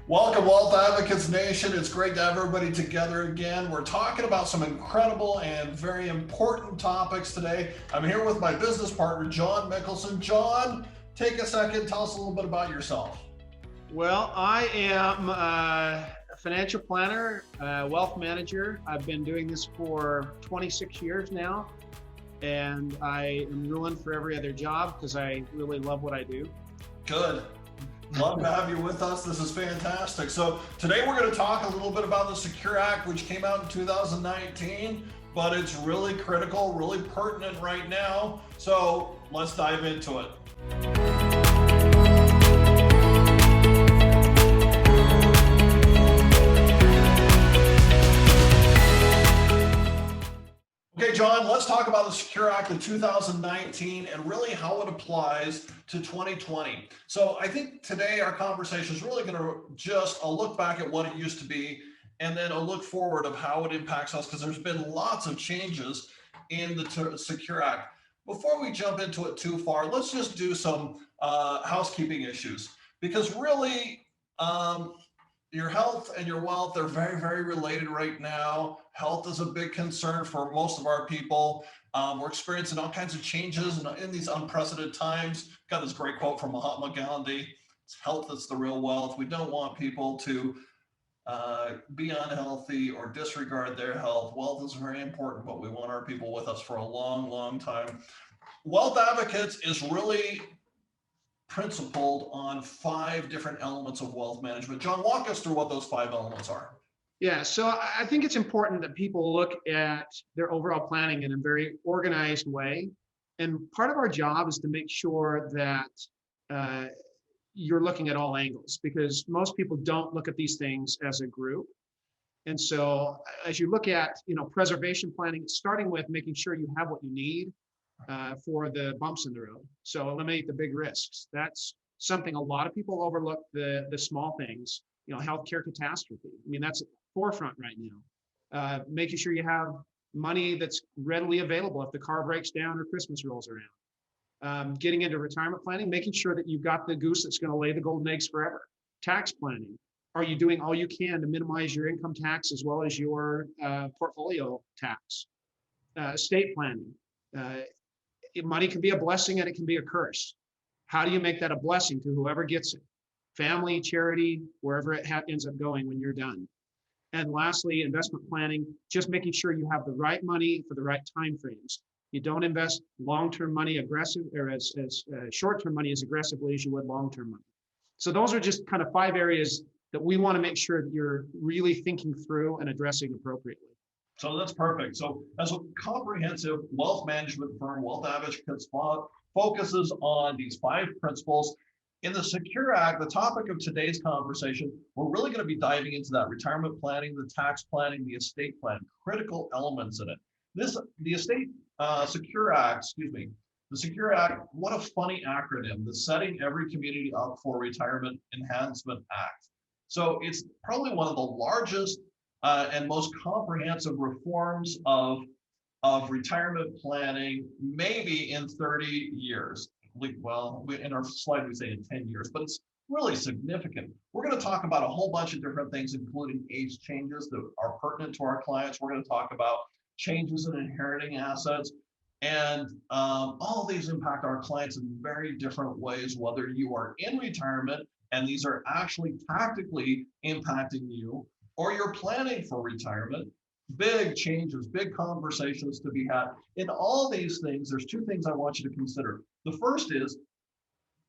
Welcome, Wealth Advocates Nation. It's great to have everybody together again. We're talking about some incredible and very important topics today. I'm here with my business partner, John Mickelson. John, take a second. Tell us a little bit about yourself. Well, I am a financial planner, wealth manager. I've been doing this for 26 years now, and I am ruling for every other job because I really love what I do. Good. Love to have you with us. This is fantastic. So today we're going to talk a little bit about the Secure Act, which came out in 2019, but it's really critical, really pertinent right now. So let's dive into it. Okay, John, let's talk about the Secure Act of 2019 and really how it applies to 2020. So I think today our conversation is really going to just a look back at what it used to be and then a look forward of how it impacts us, because there's been lots of changes in the Secure Act. Before we jump into it too far, let's just do some housekeeping issues, because really, your health and your wealth are very, very related right now. Health is a big concern for most of our people. We're experiencing all kinds of changes in these unprecedented times. Got this great quote from Mahatma Gandhi: "It's health that's the real wealth." We don't want people to be unhealthy or disregard their health. Wealth is very important, but we want our people with us for a long, long time. Wealth Advocates is really principled on 5 different elements of wealth management. John, walk us through what those 5 elements are. Yeah, so I think it's important that people look at their overall planning in a very organized way. And part of our job is to make sure that you're looking at all angles, because most people don't look at these things as a group. And so as you look at, preservation planning, starting with making sure you have what you need for the bumps in the road. So eliminate the big risks. That's something a lot of people overlook, the small things, healthcare catastrophe. I mean, that's at the forefront right now. Making sure you have money that's readily available if the car breaks down or Christmas rolls around. Getting into retirement planning, making sure that you've got the goose that's going to lay the golden eggs forever. Tax planning. Are you doing all you can to minimize your income tax as well as your portfolio tax? Estate planning. Money can be a blessing and it can be a curse. How do you make that a blessing to whoever gets it? Family, charity, wherever it ends up going when you're done. And lastly, investment planning, just making sure you have the right money for the right time frames. You don't invest long-term money as short-term money as aggressively as you would long-term money. So those are just kind of 5 areas that we want to make sure that you're really thinking through and addressing appropriately. So that's perfect. So as a comprehensive wealth management firm, Wealth Advocates focuses on these 5 principles. In the Secure Act, the topic of today's conversation, we're really going to be diving into that retirement planning, the tax planning, the estate plan, critical elements in it. The Secure Act, what a funny acronym, the Setting Every Community Up for Retirement Enhancement Act. So it's probably one of the largest and most comprehensive reforms of retirement planning, maybe in 30 years. Well, in our slide we say in 10 years, but it's really significant. We're going to talk about a whole bunch of different things, including age changes that are pertinent to our clients. We're going to talk about changes in inheriting assets, and all of these impact our clients in very different ways, whether you are in retirement and these are actually tactically impacting you, or you're planning for retirement. Big changes, big conversations to be had. In all these things, there's 2 things I want you to consider. The first is,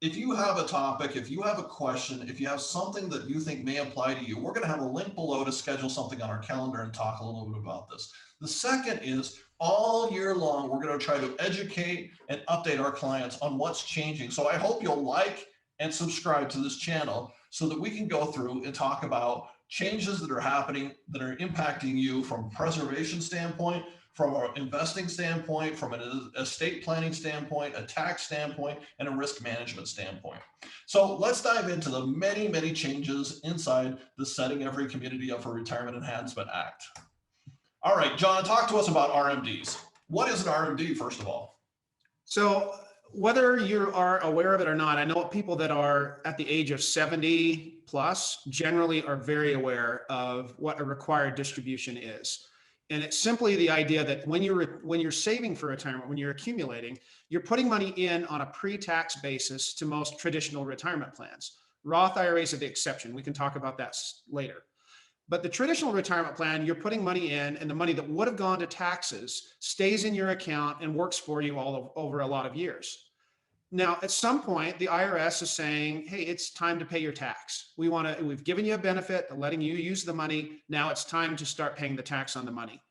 if you have a topic, if you have a question, if you have something that you think may apply to you, we're going to have a link below to schedule something on our calendar and talk a little bit about this. The second is, all year long, we're going to try to educate and update our clients on what's changing. So I hope you'll like and subscribe to this channel so that we can go through and talk about changes that are happening that are impacting you from a preservation standpoint, from an investing standpoint, from an estate planning standpoint, a tax standpoint, and a risk management standpoint. So let's dive into the many, many changes inside the Setting Every Community Up for Retirement Enhancement Act. All right, John, talk to us about RMDs. What is an RMD, first of all? So whether you are aware of it or not, I know people that are at the age of 70 plus generally are very aware of what a required distribution is. And it's simply the idea that when you're saving for retirement, when you're accumulating, you're putting money in on a pre-tax basis to most traditional retirement plans. Roth IRAs are the exception. We can talk about that later. But the traditional retirement plan, you're putting money in, and the money that would have gone to taxes stays in your account and works for you over a lot of years. Now, at some point, the IRS is saying, hey, it's time to pay your tax. We've given you a benefit of letting you use the money. Now it's time to start paying the tax on the money.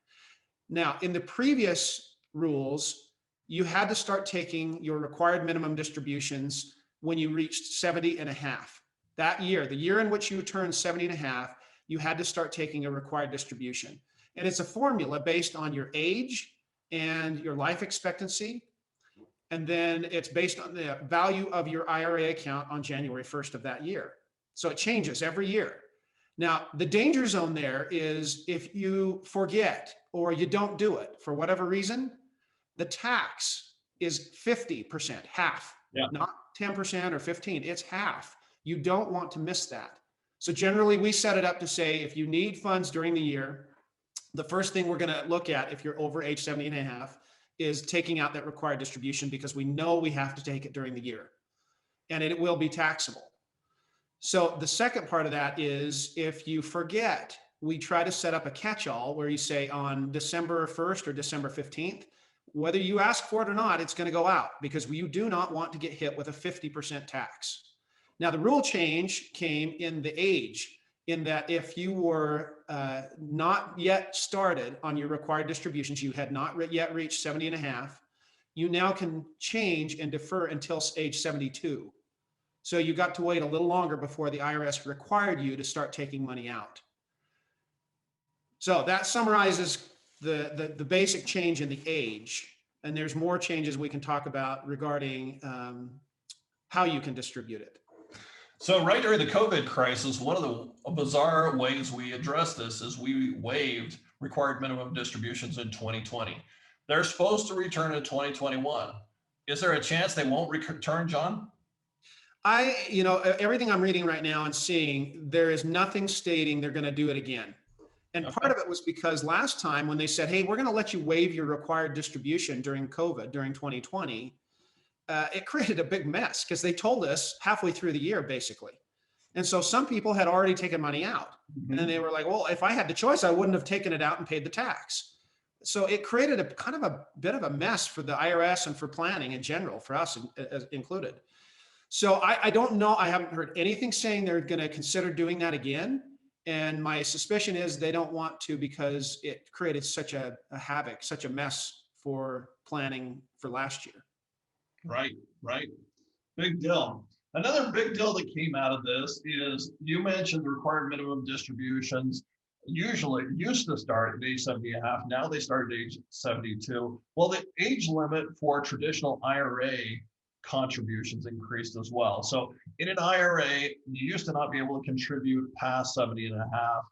Now, in the previous rules, you had to start taking your required minimum distributions when you reached 70 and a half. That year, the year in which you turned 70 and a half, you had to start taking a required distribution. And it's a formula based on your age and your life expectancy. And then it's based on the value of your IRA account on January 1st of that year. So it changes every year. Now, the danger zone there is if you forget or you don't do it for whatever reason, the tax is 50%, half, not 10% or 15, it's half. You don't want to miss that. So generally we set it up to say, if you need funds during the year, the first thing we're going to look at if you're over age 70 and a half is taking out that required distribution, because we know we have to take it during the year and it will be taxable. So the second part of that is if you forget, we try to set up a catch-all where you say on December 1st or December 15th, whether you ask for it or not, it's going to go out, because you do not want to get hit with a 50% tax. Now, the rule change came in the age, in that if you were not yet started on your required distributions, you had not yet reached 70 and a half, you now can change and defer until age 72. So you got to wait a little longer before the IRS required you to start taking money out. So that summarizes the basic change in the age. And there's more changes we can talk about regarding how you can distribute it. So right during the COVID crisis, one of the bizarre ways we addressed this is we waived required minimum distributions in 2020. They're supposed to return in 2021. Is there a chance they won't return, John? Everything I'm reading right now and seeing, there is nothing stating they're going to do it again. And part of it was because last time when they said, hey, we're going to let you waive your required distribution during COVID, during 2020, it created a big mess because they told us halfway through the year, basically. And so some people had already taken money out. Mm-hmm. And then they were like, well, if I had the choice, I wouldn't have taken it out and paid the tax. So it created a kind of a bit of a mess for the IRS and for planning in general, for us included. So I don't know. I haven't heard anything saying they're going to consider doing that again. And my suspicion is they don't want to, because it created such a havoc, such a mess for planning for last year. Right. Big deal. Another big deal that came out of this is, you mentioned the required minimum distributions usually used to start at age 70 and a half. Now they start at age 72. Well, the age limit for traditional IRA contributions increased as well. So in an IRA, you used to not be able to contribute past 70 and a half,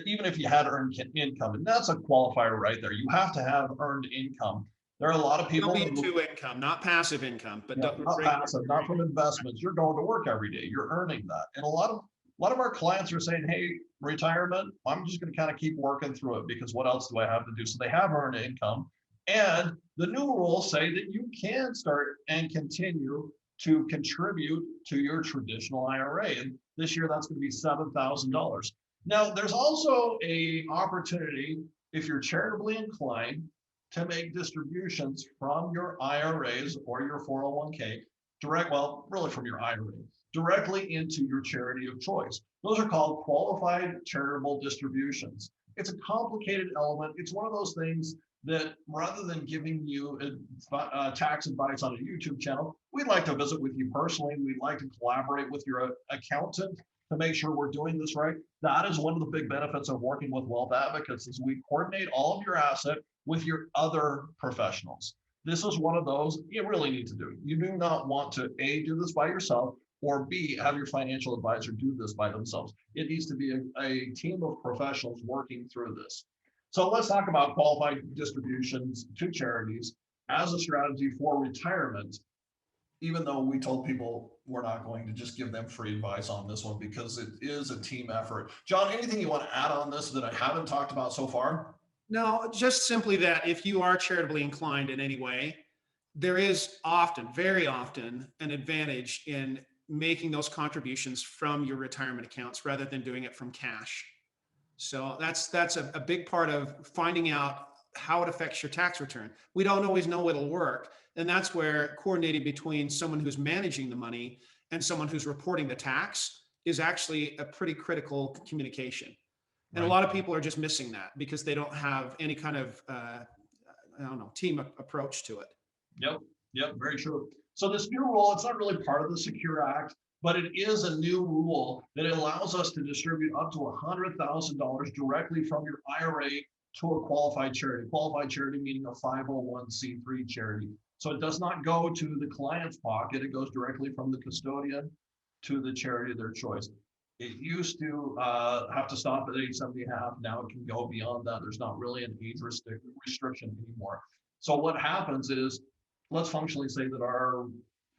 even if you had earned income. And that's a qualifier right there. You have to have earned income. There are a lot of people W-2 income, not passive income, but not passive, not from investments. You're going to work every day. You're earning that. And a lot of our clients are saying, hey, retirement, I'm just going to kind of keep working through it, because what else do I have to do? So they have earned income. And the new rules say that you can start and continue to contribute to your traditional IRA. And this year, that's going to be $7,000. Now, there's also an opportunity, if you're charitably inclined, to make distributions from your IRAs or your 401k really from your IRA, directly into your charity of choice. Those are called qualified charitable distributions. It's a complicated element. It's one of those things that, rather than giving you tax advice on a YouTube channel, we'd like to visit with you personally. We'd like to collaborate with your accountant to make sure we're doing this right. That is one of the big benefits of working with Wealth Advocates, is we coordinate all of your asset with your other professionals. This is one of those you really need to do. You do not want to A, do this by yourself, or B, have your financial advisor do this by themselves. It needs to be a team of professionals working through this. So let's talk about qualified distributions to charities as a strategy for retirement. even though we told people we're not going to just give them free advice on this one because it is a team effort. John, anything you want to add on this that I haven't talked about so far? No, just simply that if you are charitably inclined in any way, there is often, very often, an advantage in making those contributions from your retirement accounts rather than doing it from cash. So that's a big part of finding out how it affects your tax return. We don't always know it'll work. And that's where coordinating between someone who's managing the money and someone who's reporting the tax is actually a pretty critical communication. And a Right. lot of people are just missing that because they don't have any kind of, I don't know, team approach to it. Yep, yep, very true. So this new rule, it's not really part of the Secure Act, but it is a new rule that allows us to distribute up to $100,000 directly from your IRA to a qualified charity. Qualified charity meaning a 501c3 charity. So it does not go to the client's pocket. It goes directly from the custodian to the charity of their choice. It used to have to stop at age 70 and a half. Now it can go beyond that. There's not really an age restriction anymore. So what happens is, let's functionally say that our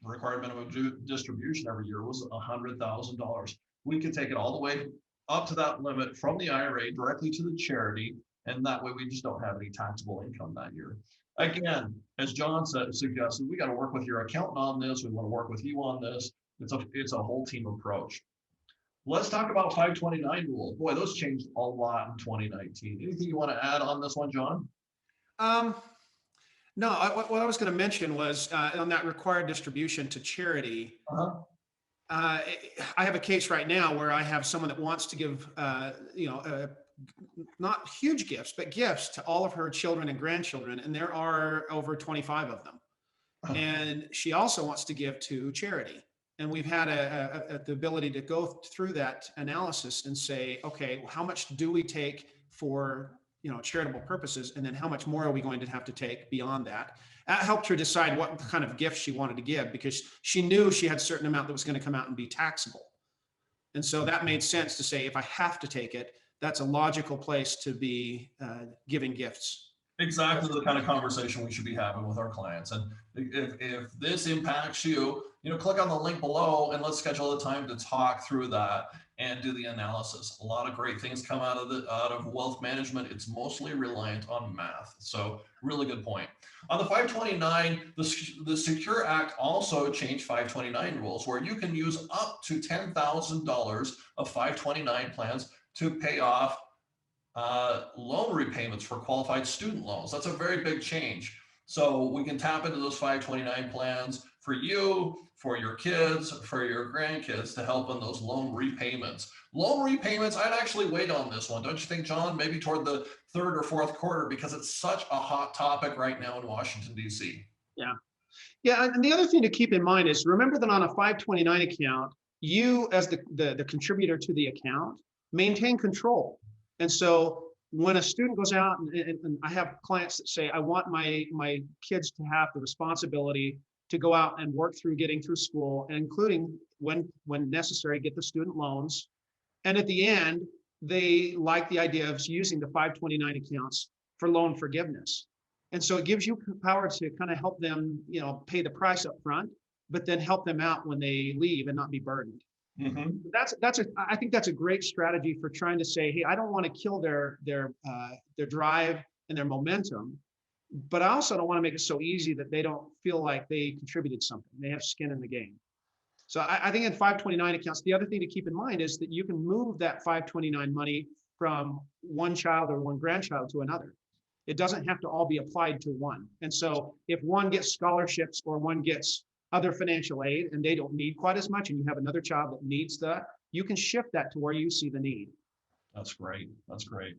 required minimum distribution every year was $100,000. We could take it all the way up to that limit from the IRA directly to the charity, and that way we just don't have any taxable income that year. Again, as John suggested, we got to work with your accountant on this. We want to work with you on this. It's a whole team approach. Let's talk about 529 rule. Boy, those changed a lot in 2019. Anything you want to add on this one, John? Um, no, what I was going to mention was on that required distribution to charity. Uh-huh. I have a case right now where I have someone that wants to give, not huge gifts, but gifts to all of her children and grandchildren, and there are over 25 of them. And she also wants to give to charity. And we've had the ability to go through that analysis and say, okay, how much do we take for charitable purposes, and then how much more are we going to have to take beyond that? That helped her decide what kind of gift she wanted to give, because she knew she had a certain amount that was going to come out and be taxable. And so that made sense to say, if I have to take it, that's a logical place to be giving gifts. Exactly the kind of conversation we should be having with our clients. And if this impacts you, click on the link below and let's schedule a time to talk through that and do the analysis. A lot of great things come out of wealth management. It's mostly reliant on math. So really good point. On the 529, the Secure Act also changed 529 rules where you can use up to $10,000 of 529 plans to pay off loan repayments for qualified student loans. That's a very big change. So we can tap into those 529 plans for you, for your kids, for your grandkids to help on those loan repayments. Loan repayments, I'd actually wait on this one. Don't you think, John? Maybe toward the third or fourth quarter, because it's such a hot topic right now in Washington, D.C. Yeah. Yeah. And the other thing to keep in mind is, remember that on a 529 account, you as the contributor to the account maintain control. And so when a student goes out, and I have clients that say, I want my kids to have the responsibility to go out and work through getting through school, and including when necessary, get the student loans. And at the end, they like the idea of using the 529 accounts for loan forgiveness. And so it gives you power to kind of help them, pay the price up front, but then help them out when they leave and not be burdened. Mm-hmm. I think that's a great strategy for trying to say, hey, I don't want to kill their drive and their momentum, but I also don't want to make it so easy that they don't feel like they contributed something. They have skin in the game. So I think in 529 accounts, the other thing to keep in mind is that you can move that 529 money from one child or one grandchild to another. It doesn't have to all be applied to one. And so if one gets scholarships or one gets other financial aid and they don't need quite as much, and you have another child that needs that, you can shift that to where you see the need. That's great. That's great.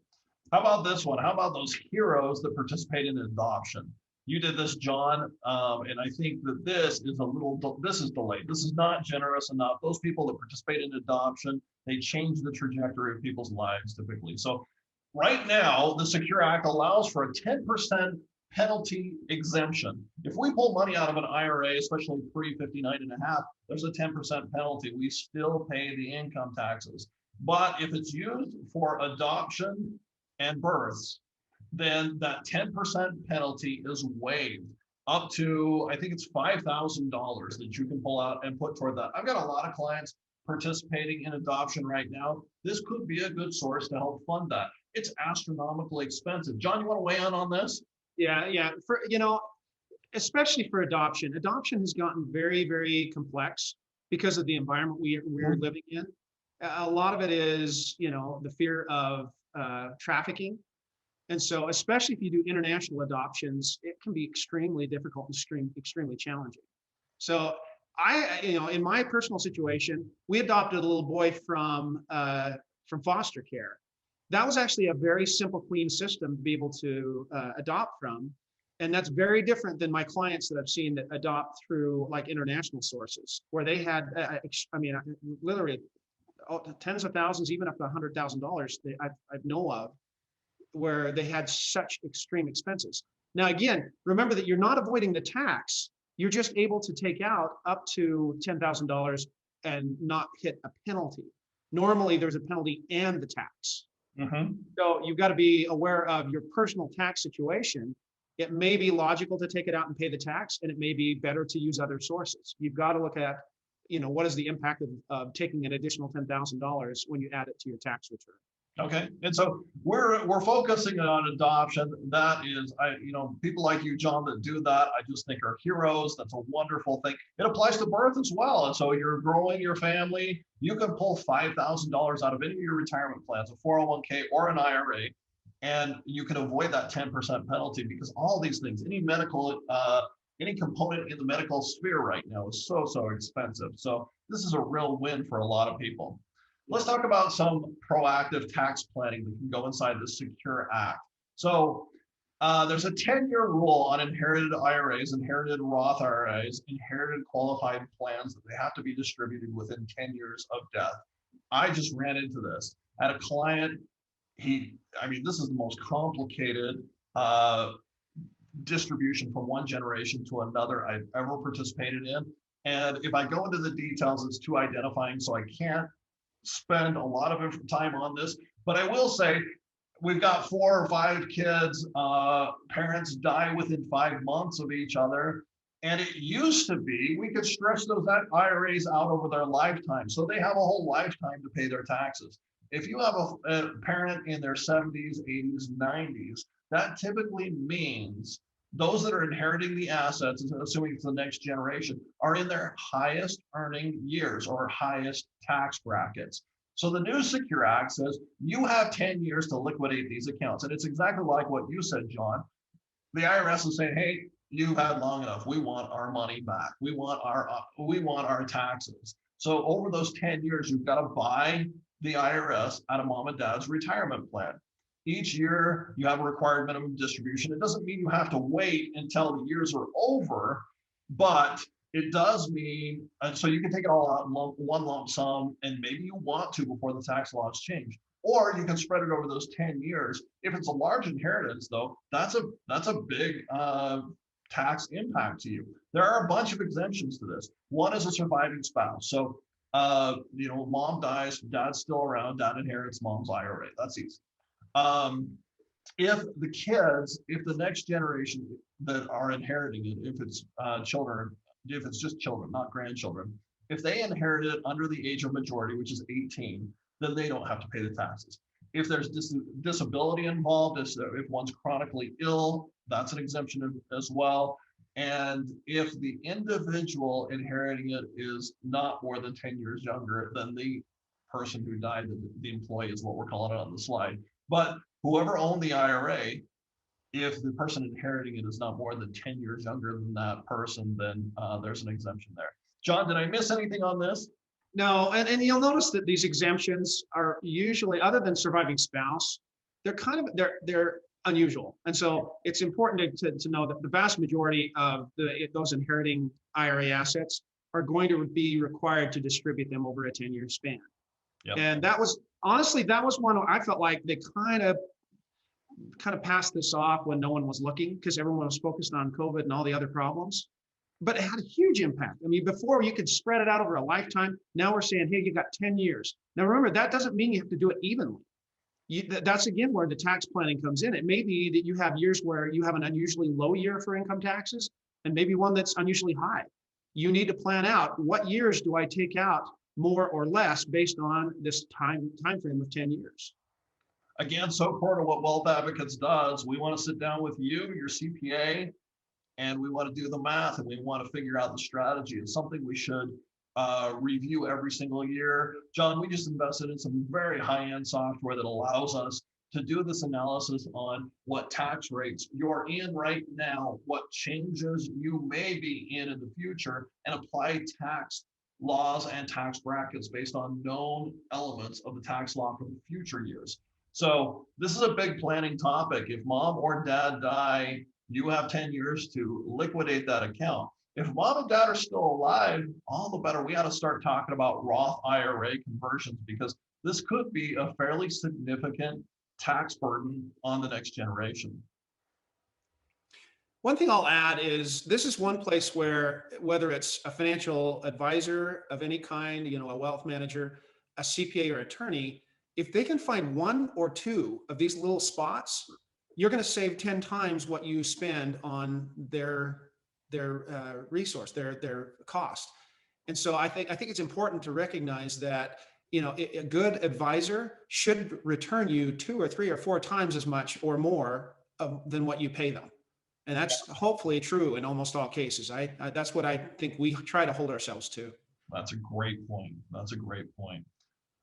How about this one? How about those heroes that participate in adoption? You did this, John, and I think that this is delayed. This is not generous enough. Those people that participate in adoption, they change the trajectory of people's lives typically. So right now, the Secure Act allows for a 10% penalty exemption. If we pull money out of an IRA, especially pre-59 and a half, there's a 10% penalty. We still pay the income taxes. But if it's used for adoption and births, then that 10% penalty is waived. up to, I think it's $5,000 that you can pull out and put toward that. I've got a lot of clients participating in adoption right now. This could be a good source to help fund that. It's astronomically expensive. John, you want to weigh in on this? Yeah. For, especially for adoption, adoption has gotten very, very complex because of the environment we're living in. A lot of it is, the fear of trafficking. And so, especially if you do international adoptions, it can be extremely difficult and extremely challenging. So in my personal situation, we adopted a little boy from foster care. That was actually a very simple, clean system to be able to adopt from. And that's very different than my clients that I've seen that adopt through like international sources, where they had, literally tens of thousands, even up to $100,000 I know of, where they had such extreme expenses. Now, again, remember that you're not avoiding the tax. You're just able to take out up to $10,000 and not hit a penalty. Normally, there's a penalty and the tax. Mm-hmm. So you've got to be aware of your personal tax situation. It may be logical to take it out and pay the tax, and it may be better to use other sources. You've got to look at, what is the impact of taking an additional $10,000 when you add it to your tax return. Okay, and so we're focusing on adoption. That is, people like you, John, that do that, I just think are heroes. That's a wonderful thing. It applies to birth as well. And so you're growing your family. You can pull $5,000 out of any of your retirement plans, a 401k or an IRA, and you can avoid that 10% penalty, because all these things, any component in the medical sphere right now is so expensive. So this is a real win for a lot of people. Let's talk about some proactive tax planning that can go inside the Secure Act. So there's a 10-year rule on inherited IRAs, inherited Roth IRAs, inherited qualified plans that they have to be distributed within 10 years of death. I just ran into this. I had a client, this is the most complicated distribution from one generation to another I've ever participated in. And if I go into the details, it's too identifying, so I can't spend a lot of time on this, but I will say we've got 4 or 5 kids. Parents die within 5 months of each other, and it used to be we could stretch those IRAs out over their lifetime, so they have a whole lifetime to pay their taxes. If you have a parent in their 70s, 80s, 90s, that typically means those that are inheriting the assets, assuming it's the next generation, are in their highest earning years or highest tax brackets. So the new Secure Act says you have 10 years to liquidate these accounts. And it's exactly like what you said, John. The IRS is saying, hey, you've had long enough. We want our money back. We want our taxes. So over those 10 years, you've got to buy the IRS out of mom and dad's retirement plan. Each year you have a required minimum distribution. It doesn't mean you have to wait until the years are over, but it does mean, and so you can take it all out in one lump sum, and maybe you want to before the tax laws change, or you can spread it over those 10 years. If it's a large inheritance, though, that's a big tax impact to you. There are a bunch of exemptions to this. One is a surviving spouse. So, mom dies, dad's still around, dad inherits mom's IRA. That's easy. If the next generation that are inheriting it, if it's children, if it's just children, not grandchildren, if they inherit it under the age of majority, which is 18, then they don't have to pay the taxes. If there's disability involved, if one's chronically ill, that's an exemption as well. And if the individual inheriting it is not more than 10 years younger than the person who died, the employee is what we're calling it on the slide. But whoever owned the IRA, if the person inheriting it is not more than 10 years younger than that person, then there's an exemption there. John, did I miss anything on this? No, and you'll notice that these exemptions are usually, other than surviving spouse, they're unusual. And so it's important to know that the vast majority of those inheriting IRA assets are going to be required to distribute them over a 10-year span. Yep. And that was one I felt like they kind of passed this off when no one was looking, because everyone was focused on COVID and all the other problems. But it had a huge impact. I mean, before you could spread it out over a lifetime. Now we're saying, hey, you got 10 years. Now remember, that doesn't mean you have to do it evenly. That's again where the tax planning comes in. It may be that you have years where you have an unusually low year for income taxes, and maybe one that's unusually high. You need to plan out what years do I take out more or less based on this time frame of 10 years. Again, so core to what Wealth Advocates does. We want to sit down with you, your CPA, and we want to do the math, and we want to figure out the strategy. It's something we should review every single year. John, we just invested in some very high-end software that allows us to do this analysis on what tax rates you're in right now, what changes you may be in the future, and apply tax laws and tax brackets based on known elements of the tax law for the future years. So this is a big planning topic. If mom or dad die, you have 10 years to liquidate that account. If mom and dad are still alive, all the better. We got to start talking about Roth IRA conversions, because this could be a fairly significant tax burden on the next generation. One thing I'll add is this is one place where, whether it's a financial advisor of any kind, a wealth manager, a CPA or attorney, if they can find one or two of these little spots, you're going to save 10 times what you spend on their resource, their cost. And so I think it's important to recognize that a good advisor should return you 2 or 3 or 4 times as much or more than what you pay them. And that's hopefully true in almost all cases. That's what I think we try to hold ourselves to. That's a great point. That's a great point.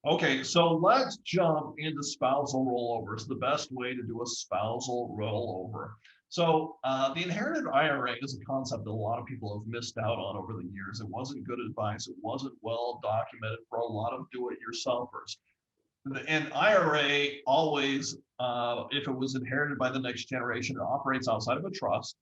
Okay, so let's jump into spousal rollovers, the best way to do a spousal rollover. So the inherited IRA is a concept that a lot of people have missed out on over the years. It wasn't good advice. It wasn't well documented for a lot of do-it-yourselfers. And IRA always, if it was inherited by the next generation, it operates outside of a trust.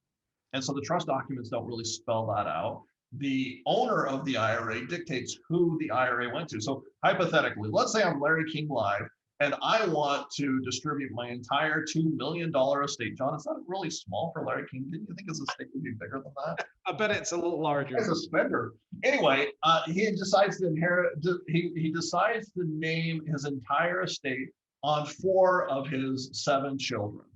And so the trust documents don't really spell that out. The owner of the IRA dictates who the IRA went to. So hypothetically, let's say I'm Larry King Live and I want to distribute my entire $2 million estate. John, is that really small for Larry King? Didn't you think his estate would be bigger than that? I bet it's a little larger. As a spender. Anyway, he decides to inherit, he decides to name his entire estate on 4 of his 7 children.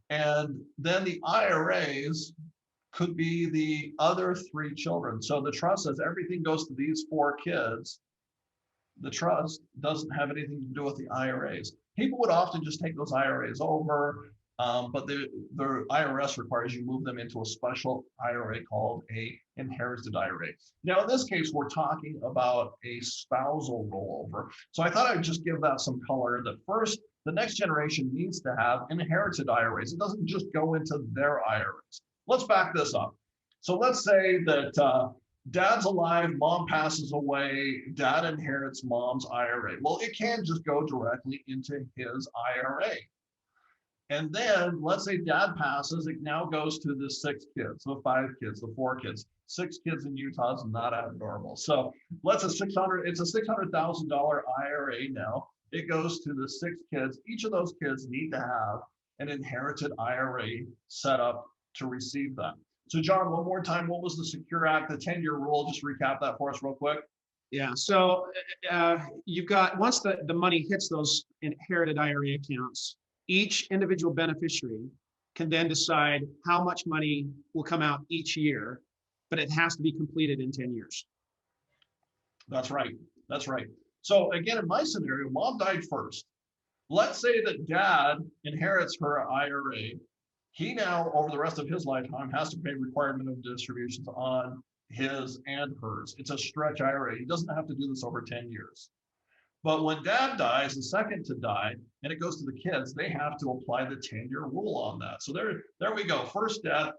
And then the IRAs could be the other 3 children. So the trust says everything goes to these 4 kids. The trust doesn't have anything to do with the IRAs. People would often just take those IRAs over, but the IRS requires you move them into a special IRA called a inherited IRA. Now, in this case, we're talking about a spousal rollover. So I thought I'd just give that some color. That first, the next generation needs to have inherited IRAs. It doesn't just go into their IRAs. Let's back this up. So let's say that dad's alive, mom passes away, dad inherits mom's IRA. Well, it can just go directly into his IRA. And then let's say dad passes, it now goes to the 6 kids, the 5 kids, the 4 kids. 6 kids in Utah is not abnormal. So it's a $600,000 IRA now. It goes to the 6 kids. Each of those kids need to have an inherited IRA set up to receive that. So John, one more time, what was the Secure Act, the 10-year rule? Just recap that for us real quick. Yeah, so you've got, once the money hits those inherited IRA accounts, each individual beneficiary can then decide how much money will come out each year, but it has to be completed in 10 years. That's right. That's right. So again, in my scenario, mom died first. Let's say that dad inherits her IRA. He now, over the rest of his lifetime, has to pay required minimum distributions on his and hers. It's a stretch IRA. He doesn't have to do this over 10 years. But when dad dies, the second to die, and it goes to the kids, they have to apply the 10-year rule on that. So there we go. First death,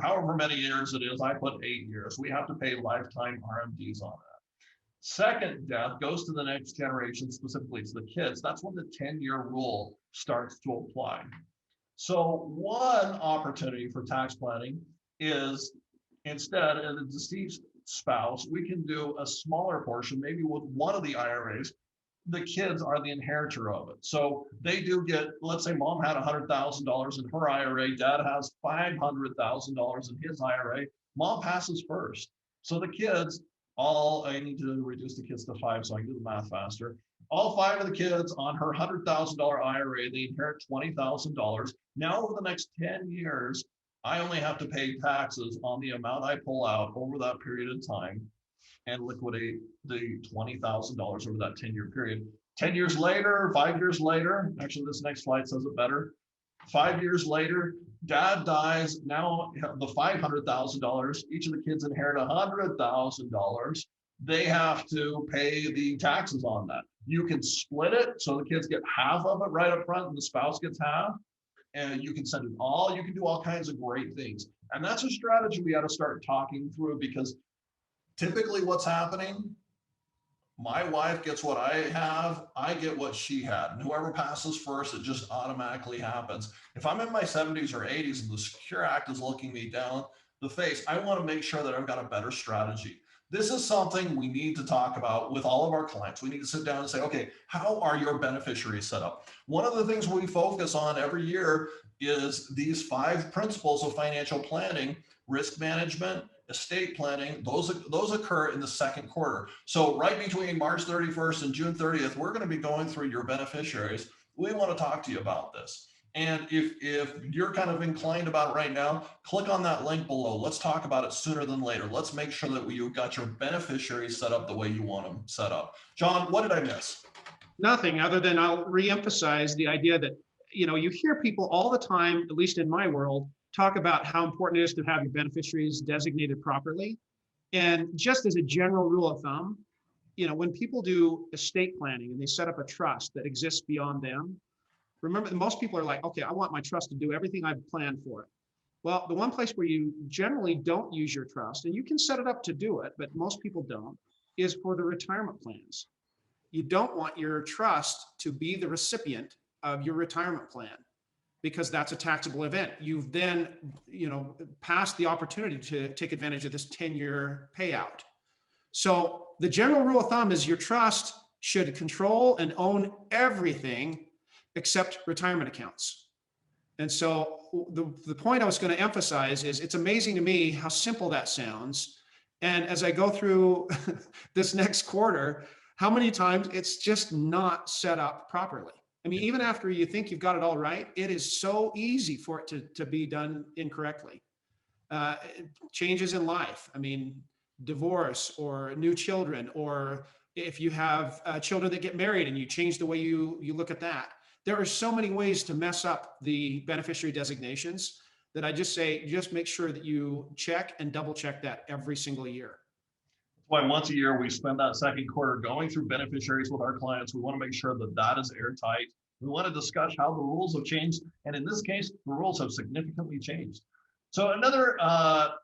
however many years it is, I put 8 years. We have to pay lifetime RMDs on that. Second death goes to the next generation, specifically to the kids. That's when the 10-year rule starts to apply. So one opportunity for tax planning is, instead of the deceased spouse, we can do a smaller portion, maybe with one of the IRAs. The kids are the inheritor of it. So they do get, let's say mom had $100,000 in her IRA, dad has $500,000 in his IRA, mom passes first. So the kids, I need to reduce the kids to 5 so I can do the math faster. All 5 of the kids on her $100,000 IRA, they inherit $20,000. Now over the next 10 years, I only have to pay taxes on the amount I pull out over that period of time and liquidate the $20,000 over that 10-year period. 10 years later, 5 years later, actually this next slide says it better. 5 years later, dad dies. Now the $500,000, each of the kids inherit $100,000. They have to pay the taxes on that. You can split it so the kids get half of it right up front and the spouse gets half. And you can send it all, you can do all kinds of great things. And that's a strategy we got to start talking through, because typically what's happening, my wife gets what I have, I get what she had. And whoever passes first, it just automatically happens. If I'm in my 70s or 80s and the Secure Act is looking me down the face, I want to make sure that I've got a better strategy. This is something we need to talk about with all of our clients. We need to sit down and say, okay, how are your beneficiaries set up? One of the things we focus on every year is these 5 principles of financial planning: risk management, estate planning. Those occur in the second quarter. So right between March 31st and June 30th, we're going to be going through your beneficiaries. We want to talk to you about this. And if you're kind of inclined about it right now, click on that link below. Let's talk about it sooner than later. Let's make sure that you've got your beneficiaries set up the way you want them set up. John, what did I miss? Nothing other than I'll reemphasize the idea that, you hear people all the time, at least in my world, talk about how important it is to have your beneficiaries designated properly. And just as a general rule of thumb, when people do estate planning and they set up a trust that exists beyond them, remember, most people are like, okay, I want my trust to do everything I've planned for it. Well, the one place where you generally don't use your trust, and you can set it up to do it, but most people don't, is for the retirement plans. You don't want your trust to be the recipient of your retirement plan, because that's a taxable event. You've then, passed the opportunity to take advantage of this 10-year payout. So the general rule of thumb is your trust should control and own everything except retirement accounts. And so the point I was going to emphasize is, it's amazing to me how simple that sounds. And as I go through this next quarter, how many times it's just not set up properly. I mean, even after you think you've got it all right, it is so easy for it to be done incorrectly. Changes in life, I mean, divorce or new children, or if you have children that get married and you change the way you look at that. There are so many ways to mess up the beneficiary designations that I just say, just make sure that you check and double check that every single year. That's why once a year we spend that second quarter going through beneficiaries with our clients. We want to make sure that that is airtight. We want to discuss how the rules have changed. And in this case, the rules have significantly changed. So another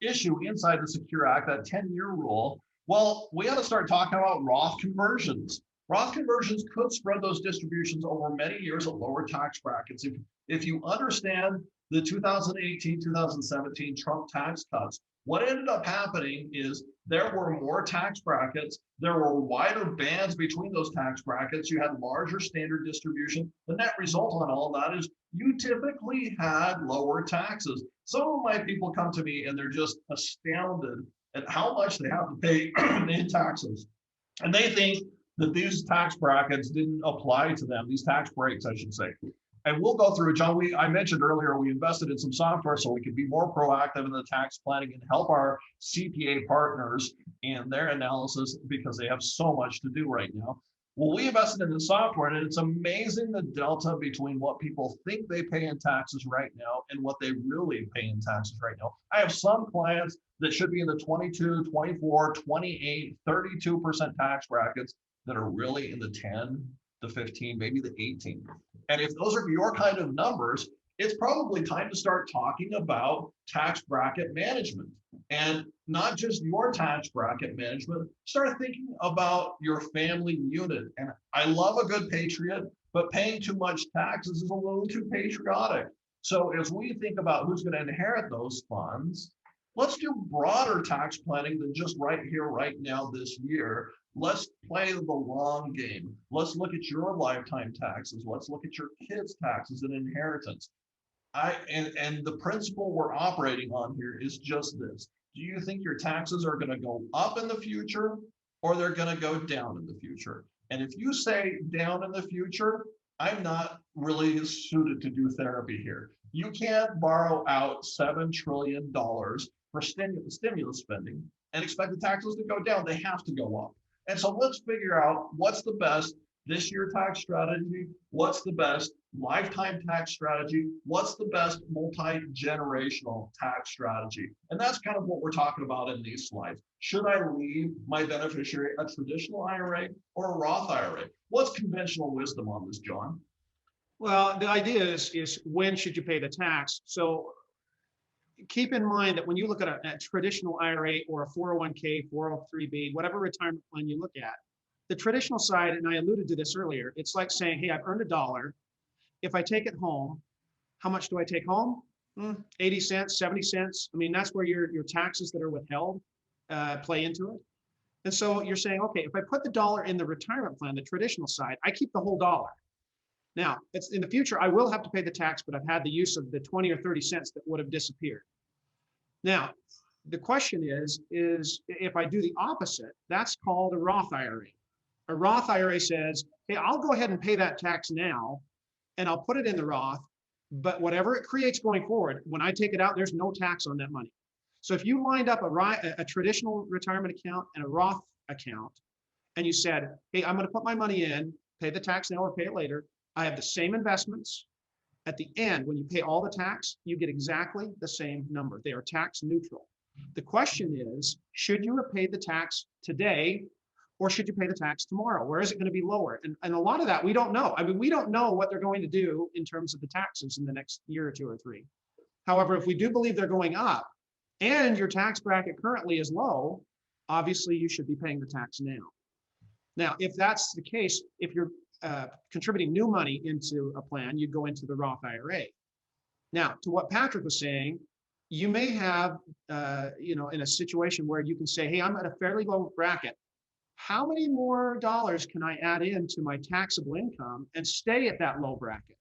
issue inside the Secure Act, that 10-year rule, well, we got to start talking about Roth conversions. Roth conversions could spread those distributions over many years at lower tax brackets. If you understand the 2018-2017 Trump tax cuts, what ended up happening is there were more tax brackets. There were wider bands between those tax brackets. You had larger standard distribution. The net result on all that is you typically had lower taxes. Some of my people come to me and they're just astounded at how much they have to pay in taxes. And they think that these tax brackets didn't apply to them, these tax breaks, I should say. And we'll go through, John, I mentioned earlier, we invested in some software so we could be more proactive in the tax planning and help our CPA partners in their analysis, because they have so much to do right now. Well, we invested in the software, and it's amazing the delta between what people think they pay in taxes right now and what they really pay in taxes right now. I have some clients that should be in the 22, 24, 28, 32% tax brackets that are really in the 10, the 15, maybe the 18. And if those are your kind of numbers, it's probably time to start talking about tax bracket management, and not just your tax bracket management. Start thinking about your family unit. And I love a good patriot, but paying too much taxes is a little too patriotic. So as we think about who's going to inherit those funds, let's do broader tax planning than just right here, right now, this year. Let's play the long game. Let's look at your lifetime taxes. Let's look at your kids' taxes and inheritance. And the principle we're operating on here is just this. Do you think your taxes are going to go up in the future, or they're going to go down in the future? And if you say down in the future, I'm not really suited to do therapy here. You can't borrow out $7 trillion for stimulus spending and expect the taxes to go down. They have to go up. And so let's figure out what's the best this year tax strategy, what's the best lifetime tax strategy, what's the best multi-generational tax strategy. And that's kind of what we're talking about in these slides. Should I leave my beneficiary a traditional IRA or a Roth IRA? What's conventional wisdom on this, John? Well, the idea is when should you pay the tax? So keep in mind that when you look at a traditional IRA or a 401k, 403b, whatever retirement plan you look at, the traditional side, and I alluded to this earlier, it's like saying, hey, I've earned $1. If I take it home, how much do I take home? 80 cents, 70 cents. I mean, that's where your taxes that are withheld play into it. And so you're saying, okay, if I put the dollar in the retirement plan, the traditional side, I keep the whole dollar. Now, it's in the future, I will have to pay the tax, but I've had the use of the 20 or 30 cents that would have disappeared. Now, the question is if I do the opposite, that's called a Roth IRA. A Roth IRA says, hey, I'll go ahead and pay that tax now, and I'll put it in the Roth, but whatever it creates going forward, when I take it out, there's no tax on that money. So if you lined up a traditional retirement account and a Roth account, and you said, hey, I'm going to put my money in, pay the tax now or pay it later, I have the same investments. At the end, when you pay all the tax, you get exactly the same number. They are tax neutral. The question is, should you have paid the tax today, or should you pay the tax tomorrow? Where is it going to be lower? And a lot of that, we don't know. I mean, we don't know what they're going to do in terms of the taxes in the next year or two or three. However, if we do believe they're going up and your tax bracket currently is low, obviously you should be paying the tax now. Now, if that's the case, if you're contributing new money into a plan, you'd go into the Roth IRA. Now, to what Patrick was saying, you may have, in a situation where you can say, hey, I'm at a fairly low bracket. How many more dollars can I add into my taxable income and stay at that low bracket?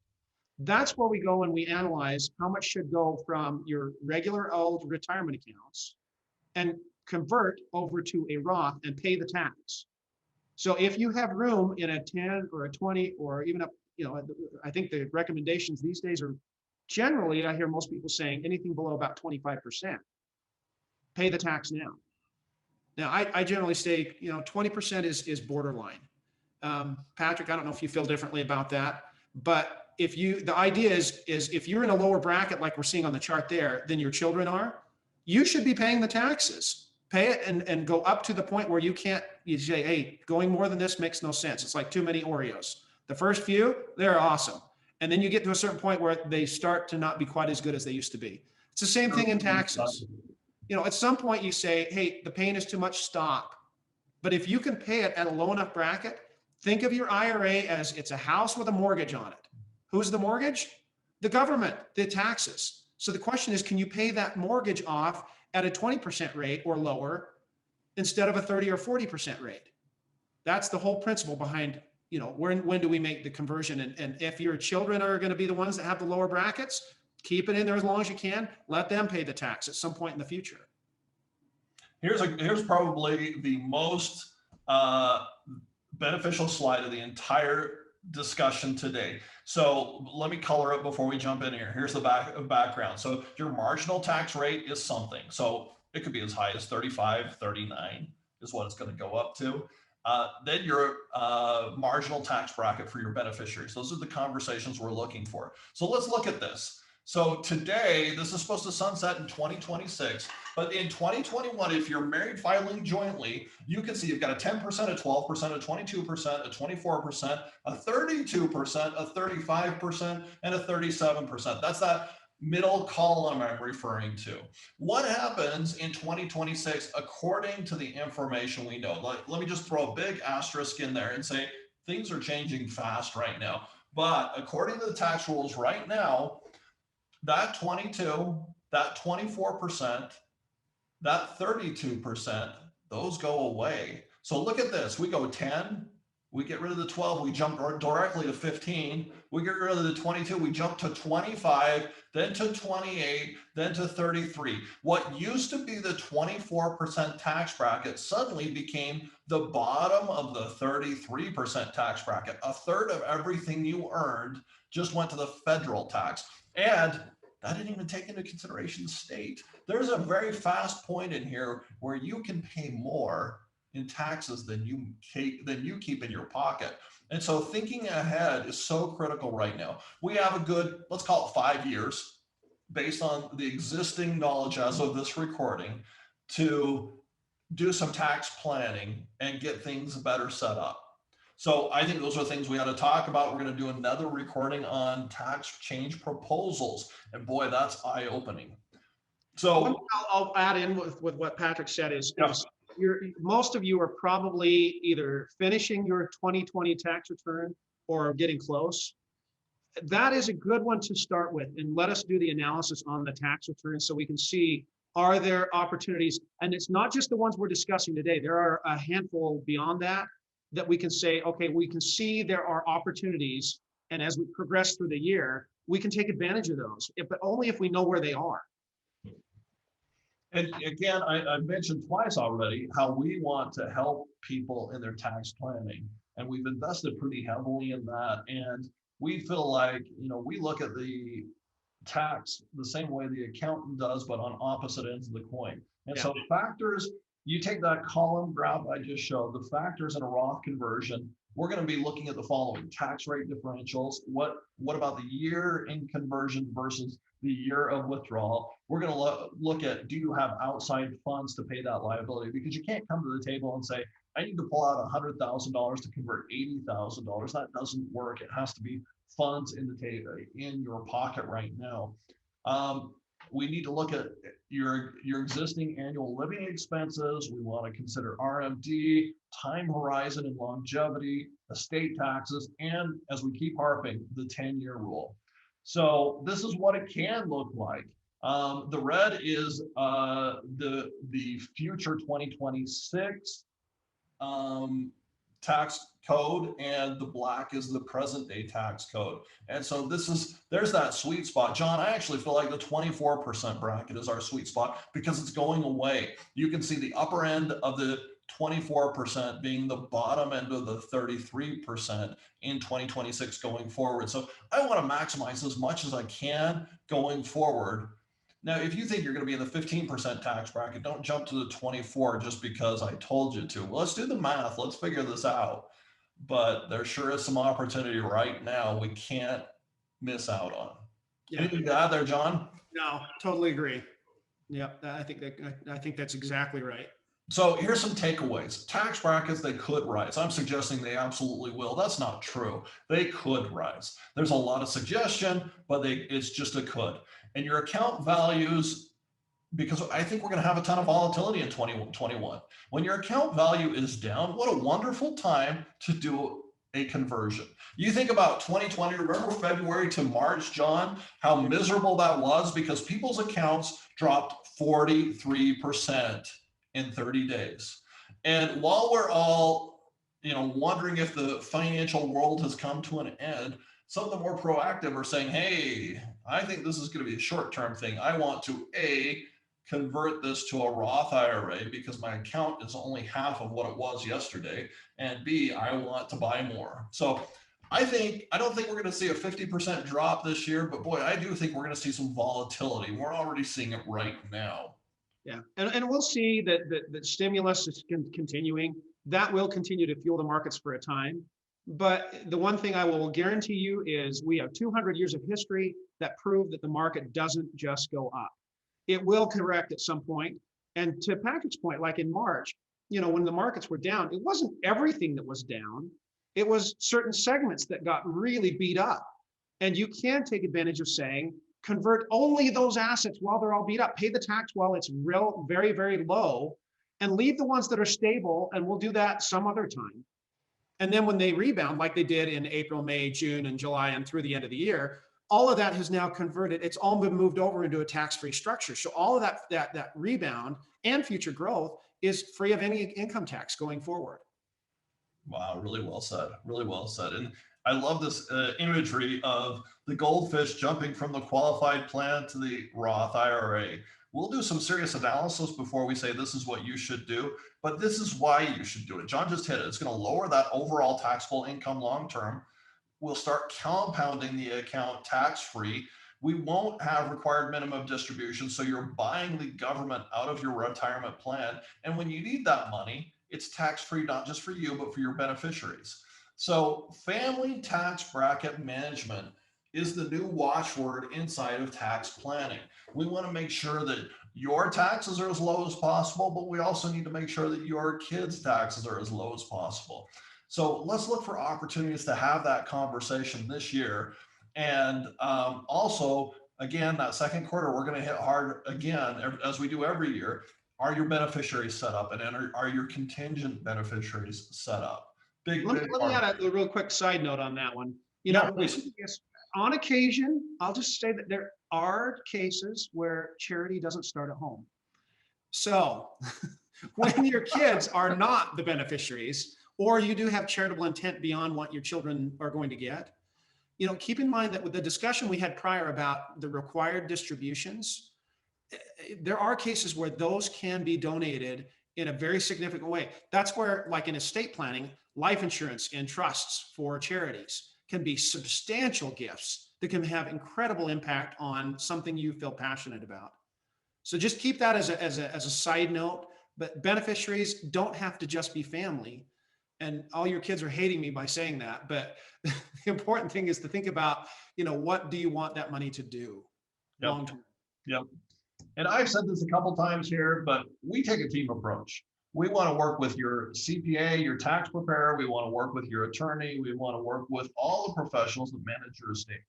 That's where we go and we analyze how much should go from your regular old retirement accounts and convert over to a Roth and pay the tax. So if you have room in a 10 or a 20 or even up, I think the recommendations these days are generally, I hear most people saying anything below about 25%, pay the tax now. Now, I generally say, 20% is borderline. Patrick, I don't know if you feel differently about that, but the idea is if you're in a lower bracket, like we're seeing on the chart there, than your children are, you should be paying the taxes. Pay it and go up to the point where you say, hey, going more than this makes no sense. It's like too many Oreos. The first few, they're awesome. And then you get to a certain point where they start to not be quite as good as they used to be. It's the same thing in taxes. At some point you say, hey, the pain is too much, stop. But if you can pay it at a low enough bracket, think of your IRA as it's a house with a mortgage on it. Who's the mortgage? The government, the taxes. So the question is, can you pay that mortgage off at a 20% rate or lower instead of a 30 or 40% rate? That's the whole principle behind, when do we make the conversion? And if your children are going to be the ones that have the lower brackets, keep it in there as long as you can. Let them pay the tax at some point in the future. Here's probably the most beneficial slide of the entire discussion today. So let me color it before we jump in here. Here's the background. So your marginal tax rate is something. So it could be as high as 35, 39 is what it's going to go up to. Then your marginal tax bracket for your beneficiaries. Those are the conversations we're looking for. So let's look at this. So today, this is supposed to sunset in 2026, but in 2021, if you're married filing jointly, you can see you've got a 10%, a 12%, a 22%, a 24%, a 32%, a 35%, and a 37%. That's that middle column I'm referring to. What happens in 2026 according to the information we know? Let me just throw a big asterisk in there and say things are changing fast right now. But according to the tax rules right now, that 22, that 24%, that 32%, those go away. So look at this. We go 10, we get rid of the 12, we jump directly to 15, we get rid of the 22, we jump to 25, then to 28, then to 33. What used to be the 24% tax bracket suddenly became the bottom of the 33% tax bracket. A third of everything you earned just went to the federal tax. And that didn't even take into consideration state. There's a very fast point in here where you can pay more in taxes than you keep in your pocket. And so thinking ahead is so critical right now. We have a good, let's call it 5 years, based on the existing knowledge as of this recording, to do some tax planning and get things better set up. So I think those are things we got to talk about. We're going to do another recording on tax change proposals. And boy, that's eye-opening. So I'll add in with what Patrick said is, yeah. Most of you are probably either finishing your 2020 tax return or getting close. That is a good one to start with, and let us do the analysis on the tax return so we can see, are there opportunities? And it's not just the ones we're discussing today. There are a handful beyond that we can say, okay, we can see there are opportunities, and as we progress through the year, we can take advantage of those, but only if we know where they are. And again, I've mentioned twice already how we want to help people in their tax planning, and we've invested pretty heavily in that. And we feel like, we look at the tax the same way the accountant does, but on opposite ends of the coin. And so factors, you take that column graph I just showed, the factors in a Roth conversion, we're going to be looking at the following: tax rate differentials. What about the year in conversion versus the year of withdrawal? We're going to look at, do you have outside funds to pay that liability? Because you can't come to the table and say, I need to pull out $100,000 to convert $80,000. That doesn't work. It has to be funds in your pocket right now. We need to look at your existing annual living expenses. We want to consider RMD, time horizon and longevity, estate taxes, and, as we keep harping, the 10-year rule. So this is what it can look like. The red is the future 2026 tax code, and the black is the present day tax code. And so there's that sweet spot. John, I actually feel like the 24% bracket is our sweet spot because it's going away. You can see the upper end of the 24% being the bottom end of the 33% in 2026 going forward. So I want to maximize as much as I can going forward. Now, if you think you're going to be in the 15% tax bracket, don't jump to the 24 just because I told you to. Well, let's do the math. Let's figure this out. But there sure is some opportunity right now we can't miss out on. Yeah. Anything to add there, John? No, totally agree. Yeah, I think that's exactly right. So here's some takeaways. Tax brackets, they could rise. I'm suggesting they absolutely will. That's not true. They could rise. There's a lot of suggestion, but it's just a could. And your account values, because I think we're going to have a ton of volatility in 2021. When your account value is down, what a wonderful time to do a conversion. You think about 2020, remember February to March, John, how miserable that was because people's accounts dropped 43% in 30 days. And while we're all, wondering if the financial world has come to an end, some of the more proactive are saying, hey, I think this is going to be a short-term thing. I want to convert this to a Roth IRA because my account is only half of what it was yesterday. And B, I want to buy more. So I don't think we're going to see a 50% drop this year, but boy, I do think we're going to see some volatility. We're already seeing it right now. Yeah, and we'll see that stimulus is continuing. That will continue to fuel the markets for a time. But the one thing I will guarantee you is we have 200 years of history that prove that the market doesn't just go up. It will correct at some point. And to Patrick's point, like in March, when the markets were down, it wasn't everything that was down. It was certain segments that got really beat up. And you can take advantage of saying, convert only those assets while they're all beat up, pay the tax while it's very, very low, and leave the ones that are stable, and we'll do that some other time. And then when they rebound, like they did in April, May, June, and July, and through the end of the year, all of that has now converted. It's all been moved over into a tax-free structure. So all of that rebound and future growth is free of any income tax going forward. Wow, really well said. Really well said. And I love this imagery of the goldfish jumping from the qualified plan to the Roth IRA. We'll do some serious analysis before we say this is what you should do, but this is why you should do it. John just hit it. It's going to lower that overall taxable income long term. We'll start compounding the account tax-free. We won't have required minimum distributions, so you're buying the government out of your retirement plan. And when you need that money, it's tax-free, not just for you, but for your beneficiaries. So family tax bracket management is the new watchword inside of tax planning. We want to make sure that your taxes are as low as possible, but we also need to make sure that your kids' taxes are as low as possible. So let's look for opportunities to have that conversation this year. And also, again, that second quarter, we're going to hit hard again, as we do every year. Are your beneficiaries set up, and are your contingent beneficiaries set up? Big, Let big me part. add a real quick side note on that one. Yeah, please. Yes, on occasion, I'll just say that there are cases where charity doesn't start at home. So when your kids are not the beneficiaries, or you do have charitable intent beyond what your children are going to get, keep in mind that with the discussion we had prior about the required distributions, there are cases where those can be donated in a very significant way. That's where, like in estate planning, life insurance and trusts for charities can be substantial gifts that can have incredible impact on something you feel passionate about. So just keep that as a side note. But beneficiaries don't have to just be family. And all your kids are hating me by saying that. But the important thing is to think about, what do you want that money to do long term? Yep. And I've said this a couple times here, but we take a team approach. We want to work with your CPA, your tax preparer. We want to work with your attorney. We want to work with all the professionals that manage your estate.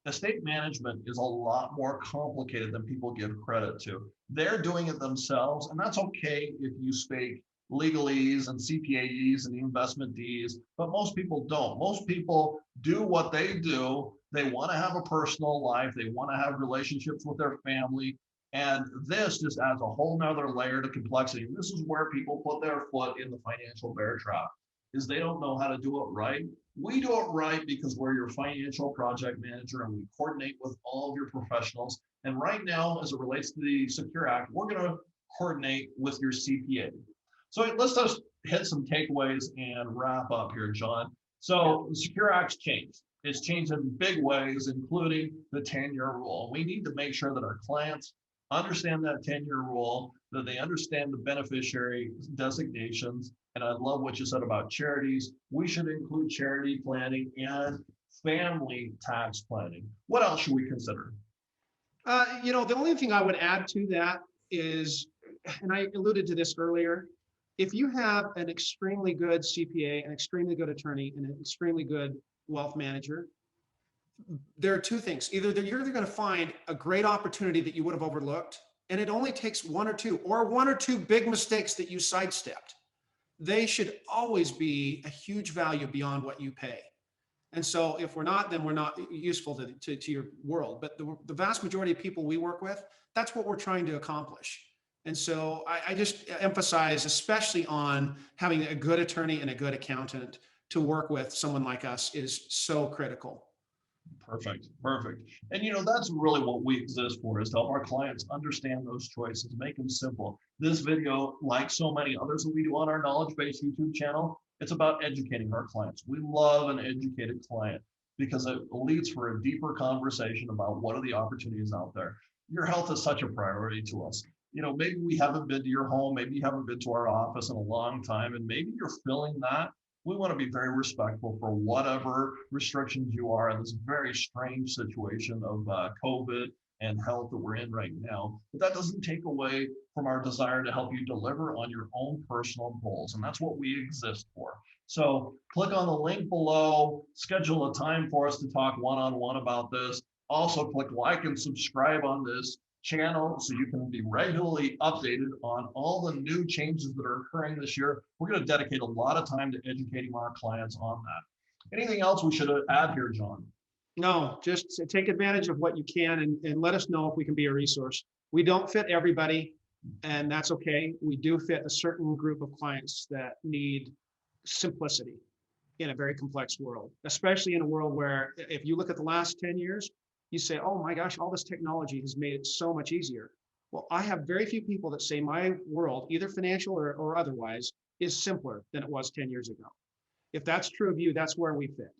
Estate management is a lot more complicated than people give credit to. They're doing it themselves, and that's okay if you speak legalese and CPAs and the investment Ds, but most people don't. Most people do what they do. They want to have a personal life. They want to have relationships with their family. And this just adds a whole nother layer to complexity. And this is where people put their foot in the financial bear trap, is they don't know how to do it right. We do it right because we're your financial project manager and we coordinate with all of your professionals. And right now, as it relates to the Secure Act, we're going to coordinate with your CPA. So let's just hit some takeaways and wrap up here, John. So the Secure Act's changed. It's changed in big ways, including the 10-year rule. We need to make sure that our clients understand that 10-year rule, that they understand the beneficiary designations. And I love what you said about charities. We should include charity planning and family tax planning. What else should we consider? The only thing I would add to that is, and I alluded to this earlier, if you have an extremely good CPA, an extremely good attorney, and an extremely good wealth manager, there are two things. You're either going to find a great opportunity that you would have overlooked, and it only takes one or two big mistakes that you sidestepped. They should always be a huge value beyond what you pay. And so if we're not, then we're not useful to your world. But the vast majority of people we work with, that's what we're trying to accomplish. And so I just emphasize, especially on having a good attorney and a good accountant to work with someone like us is so critical. Perfect. And that's really what we exist for, is to help our clients understand those choices, make them simple. This video, like so many others that we do on our knowledge-based YouTube channel, it's about educating our clients. We love an educated client because it leads for a deeper conversation about what are the opportunities out there. Your health is such a priority to us. Maybe we haven't been to your home, maybe you haven't been to our office in a long time, and maybe you're feeling that. We want to be very respectful for whatever restrictions you are in this very strange situation of COVID and health that we're in right now. But that doesn't take away from our desire to help you deliver on your own personal goals. And that's what we exist for. So click on the link below, schedule a time for us to talk one-on-one about this. Also click like and subscribe on this channel so you can be regularly updated on all the new changes that are occurring this year. We're going to dedicate a lot of time to educating our clients on that. Anything else we should add here, John? No, just take advantage of what you can and let us know if we can be a resource. We don't fit everybody, and that's okay. We do fit a certain group of clients that need simplicity in a very complex world, especially in a world where if you look at the last 10 years, you say, oh my gosh, all this technology has made it so much easier. Well, I have very few people that say my world, either financial or otherwise, is simpler than it was 10 years ago. If that's true of you, that's where we fit.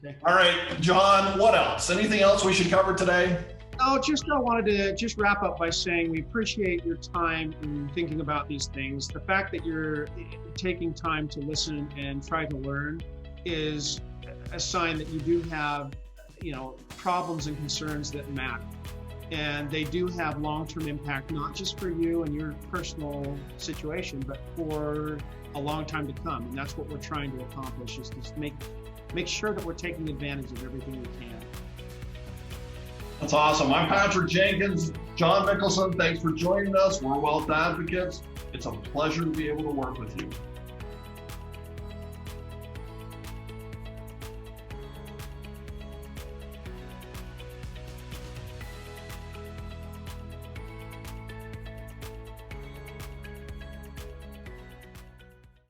Okay. All right, John, what else? Anything else we should cover today? No, I wanted to just wrap up by saying we appreciate your time in thinking about these things. The fact that you're taking time to listen and try to learn is a sign that you do have, problems and concerns that matter. And they do have long-term impact, not just for you and your personal situation, but for a long time to come. And that's what we're trying to accomplish, is to make sure that we're taking advantage of everything we can. That's awesome. I'm Patrick Jenkins. John Mickelson, thanks for joining us. We're Wealth Advocates. It's a pleasure to be able to work with you.